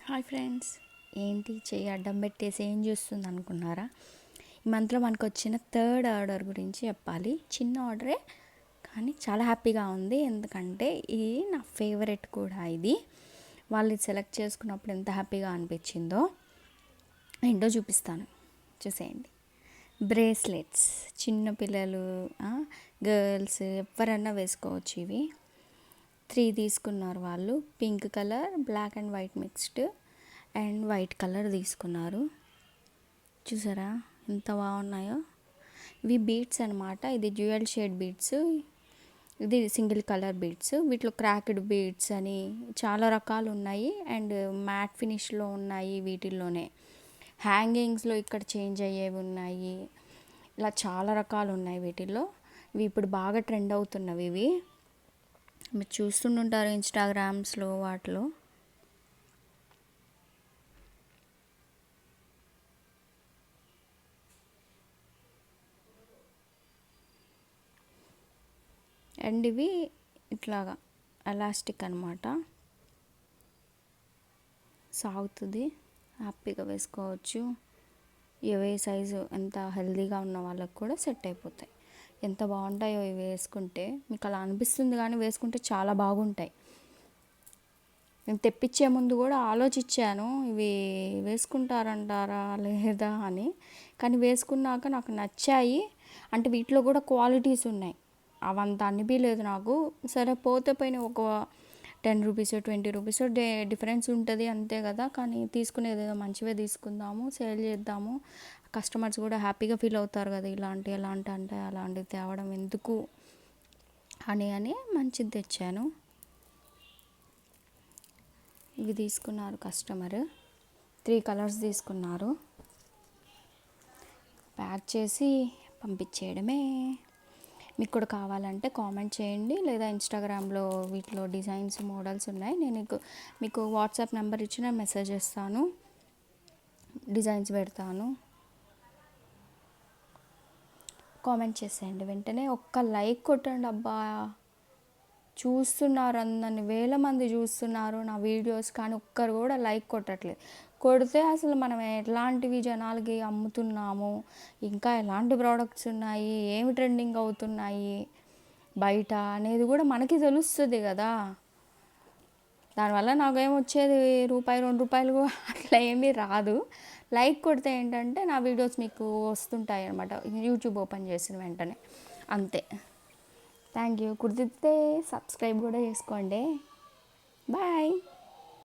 Hi friends, ఏంటి చెయ్యి అడ్డం పెట్టేసి ఏం చూస్తుంది అనుకున్నారా? ఈ మంత్లో మనకు వచ్చిన థర్డ్ ఆర్డర్ గురించి చెప్పాలి. చిన్న ఆర్డరే కానీ చాలా హ్యాపీగా ఉంది, ఎందుకంటే ఇది నా ఫేవరెట్ కూడా. ఇది వాళ్ళు ఇది సెలెక్ట్ చేసుకున్నప్పుడు ఎంత హ్యాపీగా అనిపించిందో ఏంటో చూపిస్తాను, చూసేయండి. బ్రేస్లెట్స్ చిన్నపిల్లలు, గర్ల్స్ ఎవరన్నా వేసుకోవచ్చు. ఇవి 3 తీసుకున్నారు వాళ్ళు. Pink colour, black and white mixed and white colour తీసుకున్నారు. చూసారా ఎంత బాగున్నాయో. ఇవి బీడ్స్ అనమాట. ఇది డ్యూయల్ షేడ్ బీడ్స్, ఇది సింగిల్ కలర్ బీడ్స్. వీటిలో క్రాక్డ్ బీడ్స్ అని చాలా రకాలు ఉన్నాయి అండ్ మ్యాట్ ఫినిష్లో ఉన్నాయి. వీటిల్లోనే హ్యాంగింగ్స్లో ఇక్కడ చేంజ్ అయ్యేవి ఉన్నాయి. ఇలా చాలా రకాలు ఉన్నాయి వీటిల్లో. ఇవి ఇప్పుడు బాగా ట్రెండ్ అవుతున్నవి. ఇవి మీరు చూస్తుంటారు ఇన్స్టాగ్రామ్స్లో వాటిలో. అండ్ ఇవి ఇట్లాగా ఎలాస్టిక్ అనమాట, సాగుతుంది, హ్యాపీగా వేసుకోవచ్చు. ఏ సైజు ఎంత హెల్తీగా ఉన్న వాళ్ళకి కూడా సెట్ అయిపోతాయి. ఎంత బాగుంటాయో ఇవి వేసుకుంటే. మీకు అలా అనిపిస్తుంది కానీ వేసుకుంటే చాలా బాగుంటాయి. నేను తెప్పించే ముందు కూడా ఆలోచించాను ఇవి వేసుకుంటారంటారా లేదా అని, కానీ వేసుకున్నాక నాకు నచ్చాయి. అంటే వీటిలో కూడా క్వాలిటీస్ ఉన్నాయి, అవంత అనిపించలేదు నాకు. సరే పోతే పైన ఒక 10 రూపీస్ 20 రూపీస్ డిఫరెన్స్ ఉంటుంది అంతే కదా, కానీ తీసుకునేది ఏదో మంచివే తీసుకుందాము, సేల్ చేద్దాము. కస్టమర్స్ కూడా హ్యాపీగా ఫీల్ అవుతారు కదా, ఎలాంటి అంటే అలాంటివి తేవడం ఎందుకు అని మంచిది తెచ్చాను. ఇవి తీసుకున్నారు కస్టమర్, 3 కలర్స్ తీసుకున్నారు. ప్యాక్ చేసి పంపించేయడమే. మీకు కూడా కావాలంటే కామెంట్ చేయండి, లేదా ఇన్స్టాగ్రామ్లో వీటిలో డిజైన్స్ మోడల్స్ ఉన్నాయి. నేను మీకు వాట్సాప్ నెంబర్ ఇచ్చిన మెసేజ్ చేస్తాను, డిజైన్స్ పెడతాను. కామెంట్ చేసేయండి, వెంటనే ఒక్క లైక్ కొట్టండి. అబ్బా చూస్తున్నారు, అందరిని వేల మంది చూస్తున్నారు నా వీడియోస్, కానీ ఒక్కరు కూడా లైక్ కొట్టట్లేదు. కొడితే అసలు మనం ఎలాంటివి జనాలకి అమ్ముతున్నాము, ఇంకా ఎలాంటి ప్రోడక్ట్స్ ఉన్నాయి, ఏమి ట్రెండింగ్ అవుతున్నాయి బయట అనేది కూడా మనకి తెలుస్తుంది కదా. దానివల్ల నాకేమొచ్చేది రూపాయి 2 రూపాయలు అట్లా ఏమీ రాదు. లైక్ కొడితే ఏంటంటే నా వీడియోస్ మీకు వస్తుంటాయి అన్నమాట, యూట్యూబ్ ఓపెన్ చేసిన వెంటనే, అంతే. Thank you. కుదిరితే సబ్స్క్రైబ్ కూడా చేసుకోండి. బాయ్.